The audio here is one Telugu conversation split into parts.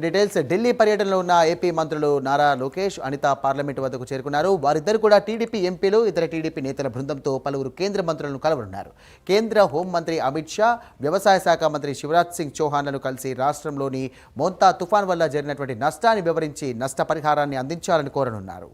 డీటెయిల్స్ ఢిల్లీ పర్యటనలో ఉన్న ఏపీ మంత్రులు నారా లోకేష్, అనిత పార్లమెంటు వద్దకు చేరుకున్నారు. వారిద్దరు కూడా టీడీపీ ఎంపీలు, ఇతర టీడీపీ నేతల బృందంతో పలువురు కేంద్ర మంత్రులను కలవనున్నారు. కేంద్ర హోంమంత్రి అమిత్ షా, వ్యవసాయ శాఖ మంత్రి శివరాజ్ సింగ్ చౌహాన్లను కలిసి రాష్ట్రంలోని మోంతా తుఫాన్ వల్ల జరిగినటువంటి నష్టాన్ని వివరించి నష్టపరిహారాన్ని అందించాలని కోరనున్నారు.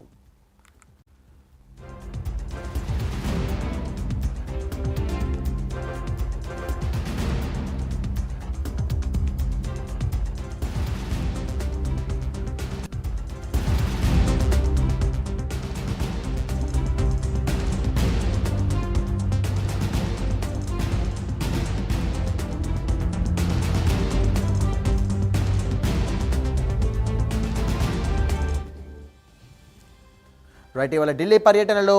రైట్, ఇవాళ ఢిల్లీ పర్యటనలో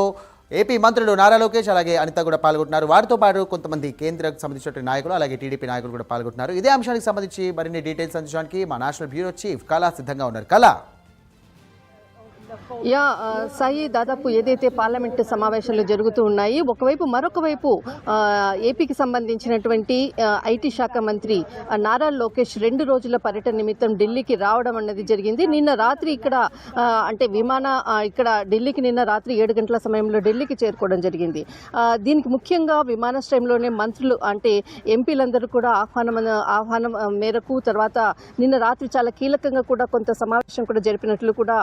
ఏపీ మంత్రులు నారా లోకేష్ అలాగే అనిత కూడా పాల్గొంటున్నారు. వారితో పాటు కొంతమంది కేంద్రకు సంబంధించిన నాయకులు అలాగే టీడీపీ నాయకులు కూడా పాల్గొంటున్నారు. ఇదే అంశానికి సంబంధించి మరిన్ని డీటెయిల్స్ అందించడానికి మా నేషనల్ బ్యూరో చీఫ్ కళా సిద్ధంగా ఉన్నారు. కళా, సాయి, దాదాపు ఏదైతే పార్లమెంటు సమావేశాలు జరుగుతూ ఉన్నాయి, ఒకవైపు మరొక వైపు ఏపీకి సంబంధించినటువంటి ఐటీ శాఖ మంత్రి నారా లోకేష్ 2 రోజుల పర్యటన నిమిత్తం ఢిల్లీకి రావడం అన్నది జరిగింది. నిన్న రాత్రి ఇక్కడ అంటే ఇక్కడ ఢిల్లీకి నిన్న రాత్రి 7 గంటల సమయంలో ఢిల్లీకి చేరుకోవడం జరిగింది. దీనికి ముఖ్యంగా విమానాశ్రయంలోనే మంత్రులు అంటే ఎంపీలందరూ కూడా ఆహ్వానం మేరకు తర్వాత నిన్న రాత్రి చాలా కీలకంగా కూడా కొంత సమావేశం కూడా జరిపినట్లు కూడా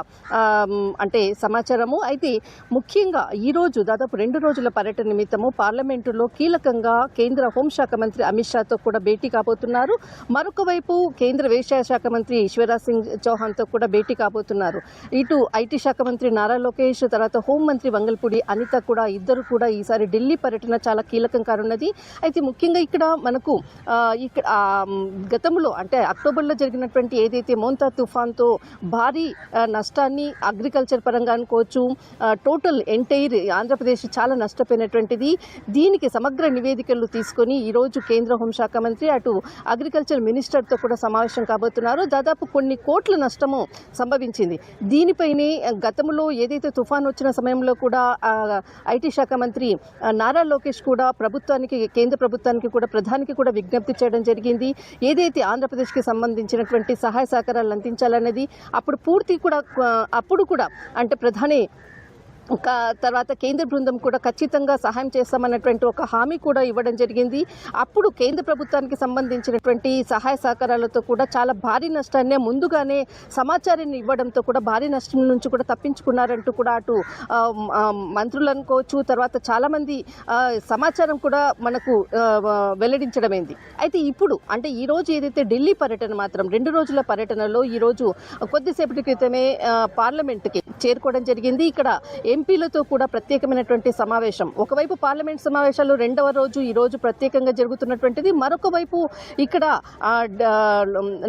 అంటే సమాచారము. అయితే ముఖ్యంగా ఈరోజు దాదాపు 2 రోజుల పర్యటన నిమిత్తము పార్లమెంటులో కీలకంగా కేంద్ర హోంశాఖ మంత్రి అమిత్ షాతో కూడా భేటీ కాబోతున్నారు. మరొక వైపు కేంద్ర వ్యవసాయ శాఖ మంత్రి శివరాజ్ సింగ్ చౌహాన్తో కూడా భేటీ కాబోతున్నారు. ఇటు ఐటీ శాఖ మంత్రి నారా లోకేష్, తర్వాత హోంమంత్రి వంగల్పూడి అనిత కూడా ఇద్దరు కూడా ఈసారి ఢిల్లీ పర్యటన చాలా కీలకం కానున్నది. అయితే ముఖ్యంగా ఇక్కడ మనకు ఇక్కడ గతంలో అంటే అక్టోబర్లో జరిగినటువంటి ఏదైతే మోంతా తుఫాన్తో భారీ నష్టాన్ని అగ్రికల్చర్ పరంగా అనుకోవచ్చు, టోటల్ ఎంటైర్ ఆంధ్రప్రదేశ్ చాలా నష్టపోయినటువంటిది. దీనికి సమగ్ర నివేదికలు తీసుకొని ఈరోజు కేంద్ర హోంశాఖ మంత్రి అటు అగ్రికల్చర్ మినిస్టర్తో కూడా సమావేశం కాబోతున్నారు. దాదాపు కొన్ని కోట్ల నష్టము సంభవించింది. దీనిపైనే గతంలో ఏదైతే తుఫాన్ వచ్చిన సమయంలో కూడా ఐటీ శాఖ మంత్రి నారా లోకేష్ కూడా కేంద్ర ప్రభుత్వానికి కూడా ప్రధానికి కూడా విజ్ఞప్తి చేయడం జరిగింది. ఏదైతే ఆంధ్రప్రదేశ్కి సంబంధించినటువంటి సహాయ సహకారాలు అందించాలన్నది అప్పుడు కూడా అంటే ప్రధాని తర్వాత కేంద్ర బృందం కూడా ఖచ్చితంగా సహాయం చేస్తామన్నటువంటి ఒక హామీ కూడా ఇవ్వడం జరిగింది. అప్పుడు కేంద్ర ప్రభుత్వానికి సంబంధించినటువంటి సహాయ సహకారాలతో కూడా చాలా భారీ నష్టాన్ని ముందుగానే సమాచారాన్ని ఇవ్వడంతో కూడా భారీ నష్టం నుంచి కూడా తప్పించుకున్నారంటూ కూడా అటు మంత్రులు అనుకోవచ్చు, తర్వాత చాలామంది సమాచారం కూడా మనకు వెల్లడించడమైంది. అయితే ఇప్పుడు అంటే ఈరోజు ఏదైతే ఢిల్లీ పర్యటన మాత్రం 2 రోజుల పర్యటనలో ఈరోజు కొద్దిసేపటి క్రితమే పార్లమెంట్కి చేరుకోవడం జరిగింది. ఇక్కడ ఎంపీలతో కూడా ప్రత్యేకమైనటువంటి సమావేశం. ఒకవైపు పార్లమెంట్ సమావేశాలు 2వ రోజు ఈరోజు ప్రత్యేకంగా జరుగుతున్నటువంటిది. మరొక వైపు ఇక్కడ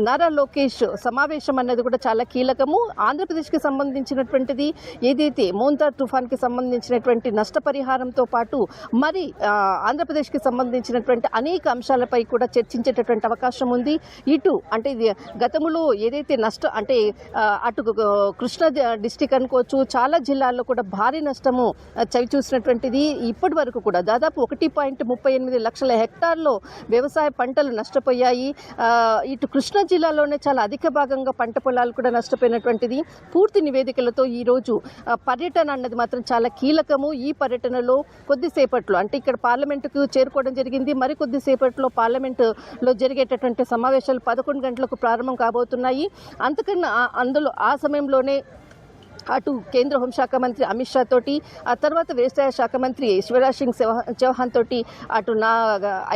నారా లోకేష్ సమావేశం అన్నది కూడా చాలా కీలకము. ఆంధ్రప్రదేశ్కి సంబంధించినటువంటిది ఏదైతే మోంతా తుఫాన్కి సంబంధించినటువంటి నష్టపరిహారంతో పాటు మరి ఆంధ్రప్రదేశ్కి సంబంధించినటువంటి అనేక అంశాలపై కూడా చర్చించేటటువంటి అవకాశం ఉంది. ఇటు అంటే గతంలో ఏదైతే అటు కృష్ణా డిస్టిక్ అనుకోవచ్చు, చాలా జిల్లాల్లో కూడా భారీ నష్టము చవిచూసినటువంటిది. ఇప్పటి వరకు కూడా దాదాపు 1.38 లక్షల హెక్టార్లో వ్యవసాయ పంటలు నష్టపోయాయి. ఇటు కృష్ణా జిల్లాలోనే చాలా అధిక భాగంగా పంట పొలాలు కూడా నష్టపోయినటువంటిది. పూర్తి నివేదికలతో ఈరోజు పర్యటన అన్నది మాత్రం చాలా కీలకము. ఈ పర్యటనలో కొద్దిసేపట్లో అంటే ఇక్కడ పార్లమెంటుకు చేరుకోవడం జరిగింది. మరి కొద్దిసేపట్లో పార్లమెంటులో జరిగేటటువంటి సమావేశాలు 11 గంటలకు ప్రారంభం కాబోతున్నాయి. అందులో ఆ సమయంలోనే అటు కేంద్ర హోంశాఖ మంత్రి అమిత్ షా తోటి, ఆ తర్వాత వ్యవసాయ శాఖ మంత్రి శివరాజ్ సింగ్ చౌహాన్ తోటి, అటు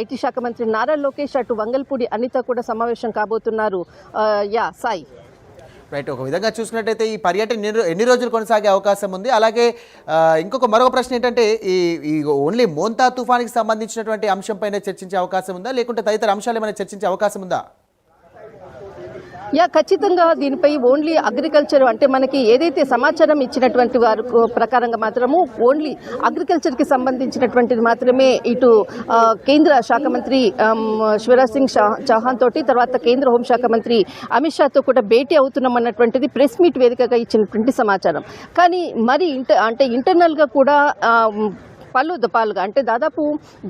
ఐటీ శాఖ మంత్రి నారా లోకేష్, అటు వంగల్పూడి అనిత కూడా సమావేశం కాబోతున్నారు. సాయి, రైట్, ఒక విధంగా చూసుకున్నట్టయితే ఈ పర్యటన ఎన్ని రోజులు కొనసాగే అవకాశం ఉంది? అలాగే మరొక ప్రశ్న ఏంటంటే ఈ ఓన్లీ మోంతా తుఫానికి సంబంధించినటువంటి అంశంపైన చర్చించే అవకాశం ఉందా, లేకుంటే తదితర అంశాలు ఏమైనా చర్చించే అవకాశం ఉందా? ఖచ్చితంగా దీనిపై ఓన్లీ అగ్రికల్చర్ అంటే మనకి ఏదైతే సమాచారం ఇచ్చినటువంటి వారి ప్రకారంగా మాత్రము ఓన్లీ అగ్రికల్చర్కి సంబంధించినటువంటిది మాత్రమే ఇటు కేంద్ర శాఖ మంత్రి శివరాజ్ సింగ్ చౌహాన్ తోటి, తర్వాత కేంద్ర హోంశాఖ మంత్రి అమిత్ షాతో కూడా భేటీ అవుతున్నామన్నటువంటిది ప్రెస్ మీట్ వేదికగా ఇచ్చినటువంటి సమాచారం. కానీ మరి ఇంటర్నల్గా కూడా పలు దఫాలుగా అంటే దాదాపు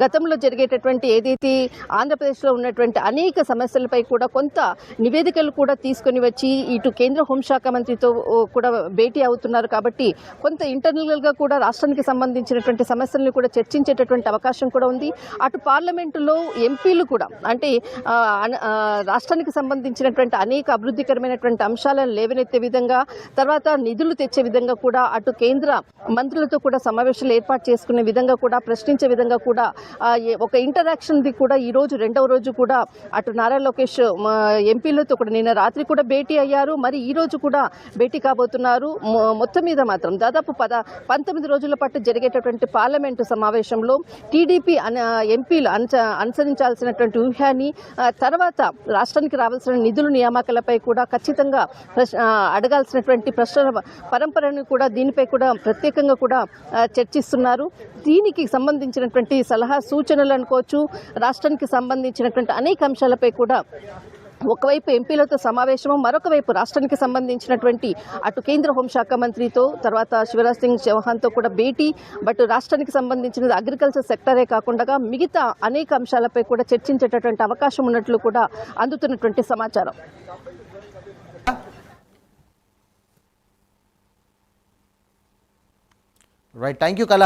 గతంలో జరిగేటటువంటి ఏదైతే ఆంధ్రప్రదేశ్లో ఉన్నటువంటి అనేక సమస్యలపై కూడా కొంత నివేదికలు కూడా తీసుకొని వచ్చి ఇటు కేంద్ర హోంశాఖ మంత్రితో కూడా భేటీ అవుతున్నారు కాబట్టి కొంత ఇంటర్నల్గా కూడా రాష్ట్రానికి సంబంధించినటువంటి సమస్యలను కూడా చర్చించేటటువంటి అవకాశం కూడా ఉంది. అటు పార్లమెంటులో ఎంపీలు కూడా అంటే రాష్ట్రానికి సంబంధించినటువంటి అనేక అభివృద్ధికరమైనటువంటి అంశాలను లేవనెత్తే విధంగా తర్వాత నిధులు తెచ్చే విధంగా కూడా అటు కేంద్ర మంత్రులతో కూడా సమావేశాలు ఏర్పాటు చేసుకునే విధంగా కూడా ప్రశ్నించే విధంగా కూడా ఒక ఇంటరాక్షన్ ది కూడా ఈ రోజు రెండవ రోజు కూడా అటు నారా లోకేష్ ఎంపీలతో కూడా నిన్న రాత్రి కూడా భేటీ అయ్యారు. మరి ఈ రోజు కూడా భేటీ కాబోతున్నారు. మొత్తం మీద మాత్రం దాదాపు 19 రోజుల పాటు జరిగేటటువంటి పార్లమెంటు సమావేశంలో టీడీపీ ఎంపీలు అనుసరించాల్సినటువంటి వ్యూహాన్ని తర్వాత రాష్ట్రానికి రావాల్సిన నిధుల నియామకాలపై కూడా ఖచ్చితంగా అడగాల్సినటువంటి ప్రశ్నల పరంపరను కూడా దీనిపై కూడా ప్రత్యేకంగా కూడా చర్చిస్తున్నారు. దీనికి సంబంధించినటువంటి సలహా సూచనలు అనుకోవచ్చు, రాష్ట్రానికి సంబంధించినటువంటి అనేక అంశాలపై కూడా ఒకవైపు ఎంపీలతో సమావేశము, మరొక వైపు రాష్ట్రానికి సంబంధించినటువంటి అటు కేంద్ర హోంశాఖ మంత్రితో తర్వాత శివరాజ్ సింగ్ చౌహాన్తో కూడా భేటీ. బట్ రాష్ట్రానికి సంబంధించిన అగ్రికల్చర్ సెక్టరే కాకుండా మిగతా అనేక అంశాలపై కూడా చర్చించేటటువంటి అవకాశం ఉన్నట్లు కూడా అందుతున్నటువంటి సమాచారం. రైట్, థ్యాంక్ యూ కళ.